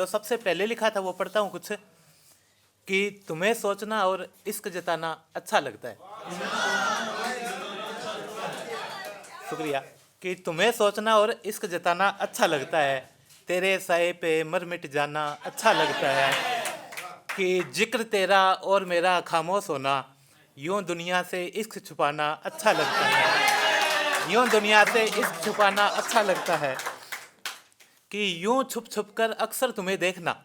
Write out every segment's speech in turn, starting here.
जो सबसे पहले लिखा था वो पढ़ता हूँ कुछ, कि तुम्हें सोचना और इश्क जताना अच्छा लगता है। शुक्रिया। कि तुम्हें सोचना और इश्क जताना अच्छा लगता है, तेरे साए पे मर मिट जाना अच्छा लगता है, कि जिक्र तेरा और मेरा खामोश होना, यूं दुनिया से इश्क छुपाना अच्छा लगता है, यूं दुनिया से इश्क छुपाना अच्छा लगता है, कि यूं छुप छुप कर अक्सर तुम्हें देखना,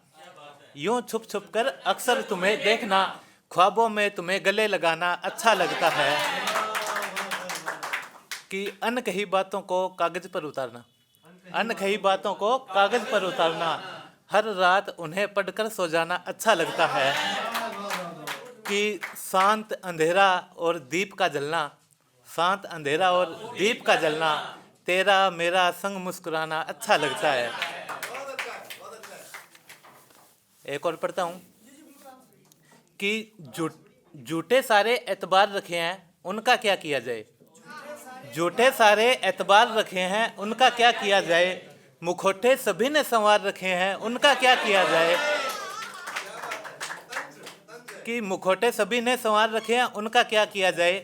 यूं छुप छुप कर अक्सर तुम्हें देखना, ख्वाबों में तुम्हें गले लगाना अच्छा लगता है, कि अनकही बातों को कागज पर उतारना, अनकही बातों को कागज पर उतारना, हर रात उन्हें पढ़कर सो जाना अच्छा लगता है, कि शांत अंधेरा और दीप का जलना, शांत अंधेरा और दीप का जलना, तेरा मेरा संग मुस्कुराना अच्छा लगता है। एक और पढ़ता हूँ, कि झूठे सारे एतबार रखे हैं उनका क्या किया जाए, झूठे सारे एतबार रखे हैं उनका क्या किया जाए, मुखौटे सभी ने संवार रखे हैं उनका क्या किया जाए, कि मुखौटे सभी ने संवार रखे हैं उनका क्या किया जाए,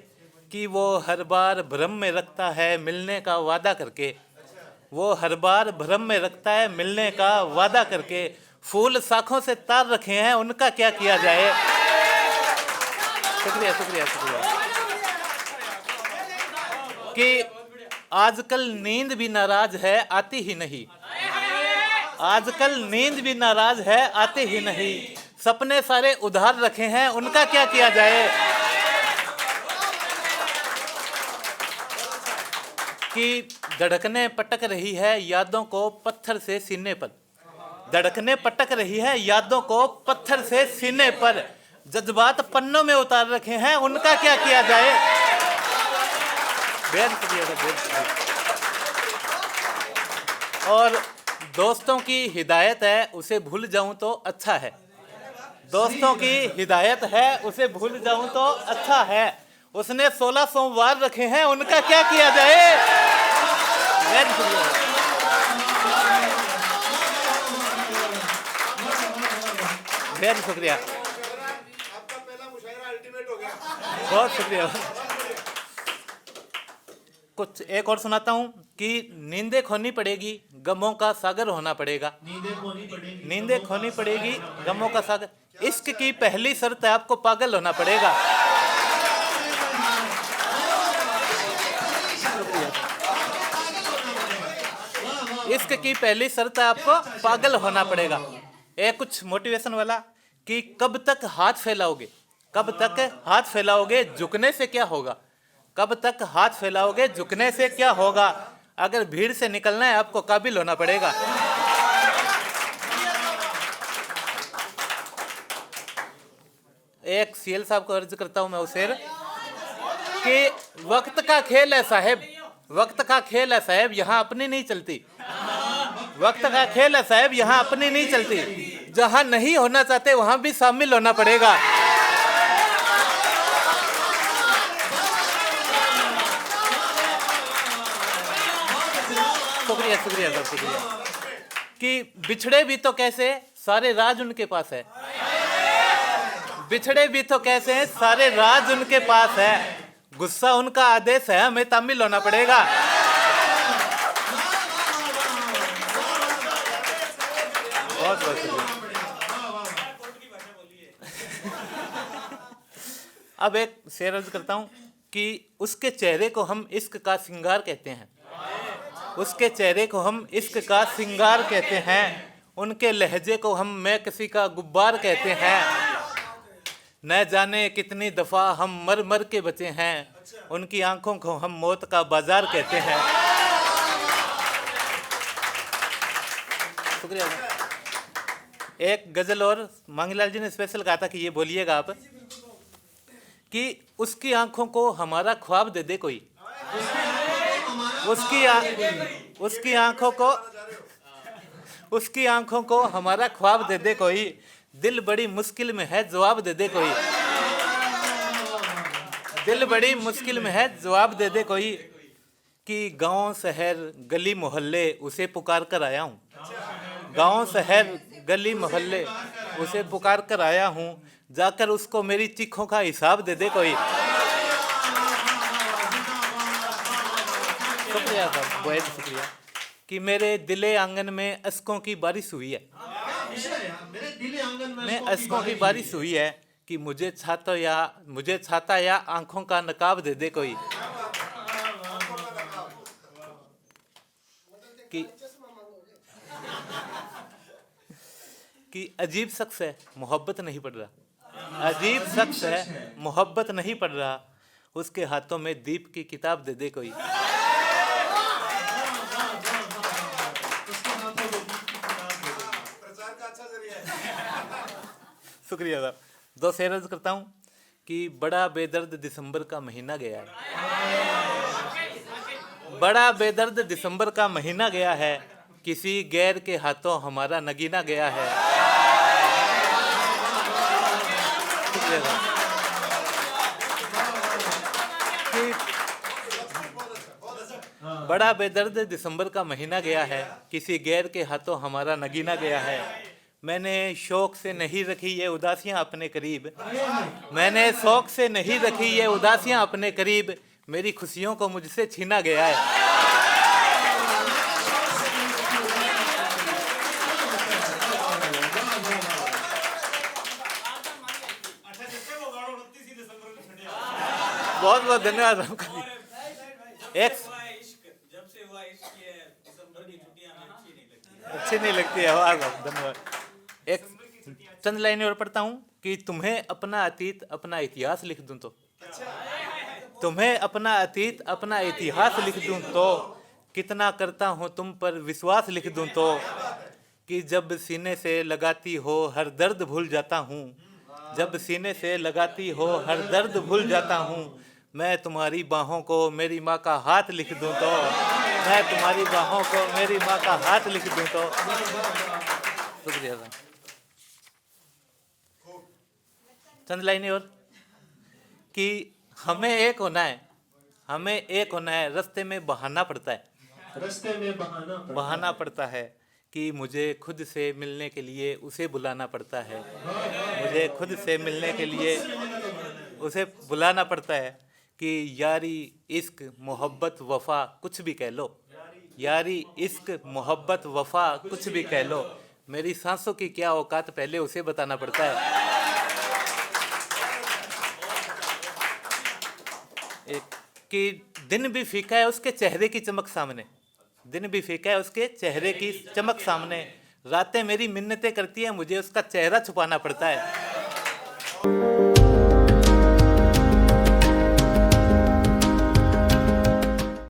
कि वो हर बार भ्रम में रखता है मिलने का वादा करके, वो हर बार भ्रम में रखता है मिलने का वादा करके, फूल शाखों से तार रखे हैं उनका क्या किया जाए। शुक्रिया शुक्रिया शुक्रिया। कि आजकल नींद भी नाराज है आती ही नहीं, आजकल नींद भी नाराज है आती ही नहीं, सपने सारे उधार रखे हैं उनका क्या किया जाए, कि धड़कने पटक रही है यादों को पत्थर से सीने पर, धड़कने पटक रही है यादों को पत्थर से सीने पर, जज्बात पन्नों में उतार रखे हैं उनका क्या किया जाए। और दोस्तों की हिदायत है उसे भूल जाऊं तो अच्छा है, दोस्तों की हिदायत है उसे भूल जाऊं तो अच्छा है, उसने 16 सोमवार रखे हैं उनका क्या किया जाए। बहुत शुक्रिया, आपका पहला मुशायरा अल्टीमेट हो गया। बहुत शुक्रिया। कुछ एक और सुनाता हूँ, कि नींदें खोनी पड़ेगी गमों का सागर होना पड़ेगा, नींदें खोनी पड़ेगी गमों का सागर, इश्क की पहली शर्त है आपको पागल होना पड़ेगा। इश्क की पहली शर्त है आपको पागल होना पड़ेगा। एक कुछ मोटिवेशन वाला, कि कब तक हाथ फैलाओगे, कब तक हाथ फैलाओगे झुकने से क्या होगा, कब तक हाथ फैलाओगे झुकने से क्या होगा, अगर भीड़ से निकलना है आपको काबिल होना पड़ेगा। एक सीएल साहब को अर्ज करता हूं मैं उस शेर, कि वक्त का खेल है साहब, वक्त का खेल है साहब यहाँ अपनी नहीं चलती, वक्त का खेल है साहब यहाँ अपनी नहीं चलती, जहां नहीं होना चाहते वहां भी शामिल होना पड़ेगा। शुक्रिया शुक्रिया सर शुक्रिया। कि बिछड़े भी तो कैसे सारे राज उनके पास है, बिछड़े भी तो कैसे सारे राज उनके पास है, गुस्सा उनका आदेश है हमें तामिल होना पड़ेगा। बहुत बहुत शुक्रिया। अब एक शेर अर्ज करता हूं, कि उसके चेहरे को हम इश्क का सिंगार कहते हैं, उसके चेहरे को हम इश्क का सिंगार कहते हैं, उनके लहजे को हम मैं किसी का गुब्बार कहते हैं, न जाने कितनी दफा हम मर मर के बचे हैं, उनकी आंखों को हम मौत का बाजार कहते हैं। शुक्रिया। एक गजल और मांगीलाल जी ने स्पेशल कहा था कि ये बोलिएगा आप, कि उसकी आंखों को हमारा ख्वाब दे दे कोई, उसकी आंखों को हमारा ख्वाब दे दे कोई, दिल बड़ी मुश्किल में है जवाब दे दे कोई, दिल बड़ी मुश्किल में है जवाब दे दे कोई, कि गांव शहर गली मोहल्ले उसे पुकार कर आया हूँ, गांव शहर गली मोहल्ले उसे पुकार कर आया हूँ, जाकर उसको मेरी चीखों का हिसाब दे दे कोई। शुक्रिया साहब, बहुत शुक्रिया। कि मेरे दिले आंगन में अश्कों की बारिश हुई है, मेरे दिल आंगन में अश्कों की बारिश हुई है, कि मुझे छाता या आंखों का नकाब दे दे कोई। कि अजीब शख्स है, मोहब्बत नहीं पड़ रहा। अजीब शख्स है, मोहब्बत नहीं पड़ रहा, उसके हाथों में दीप की किताब दे दे कोई। प्रचार का अच्छा जरिया है। शुक्रिया साहब। दो शेर अर्ज करता हूँ कि बड़ा बेदर्द दिसंबर का महीना गया है, बड़ा बेदर्द दिसंबर का महीना गया है, किसी गैर के हाथों हमारा नगीना गया है। शुक्रिया साहब। कि बड़ा बेदर्द दिसंबर का महीना गया है, किसी गैर के हाथों हमारा नगीना गया है। मैंने शौक से नहीं रखी ये उदासियां अपने करीब, मैंने शौक से नहीं रखी ये उदासियां अपने करीब, मेरी खुशियों को मुझसे छीना गया है। बहुत बहुत धन्यवाद आपका। एक जब से हुआ इश्क ये दिसंबर की छुट्टियां हमें अच्छी नहीं लगती है। वाह वाह, धन्यवाद। एक चंद लाइनें और पढ़ता हूँ कि तुम्हें अपना अतीत अपना इतिहास लिख दूं तो, तुम्हें अपना अतीत अपना इतिहास लिख दूं तो, कितना करता हूँ तुम पर विश्वास लिख दूं तो, कि जब सीने से लगाती हो हर दर्द भूल जाता हूँ, जब सीने से लगाती हो हर दर्द भूल जाता हूँ, मैं तुम्हारी बाहों को मेरी माँ का हाथ लिख दूं तो, मैं तुम्हारी बाहों को मेरी माँ का हाथ लिख दूं तो। शुक्रिया साहब। चंद लाइनें और कि हमें एक होना है, हमें एक होना है, रास्ते में बहाना पड़ता है, रास्ते में बहाना पड़ता है, कि मुझे खुद से मिलने के लिए उसे बुलाना पड़ता है, मुझे खुद से मिलने के लिए उसे बुलाना पड़ता है, कि यारी इश्क मोहब्बत वफा कुछ भी कह लो, यारी इश्क मोहब्बत वफा कुछ भी कह लो, मेरी सांसों की क्या औकात पहले उसे बताना पड़ता है। एक कि दिन भी फीका है उसके चेहरे की चमक सामने, दिन भी फीका है उसके चेहरे की चमक सामने, रातें मेरी मिन्नतें करती है मुझे उसका चेहरा छुपाना पड़ता है।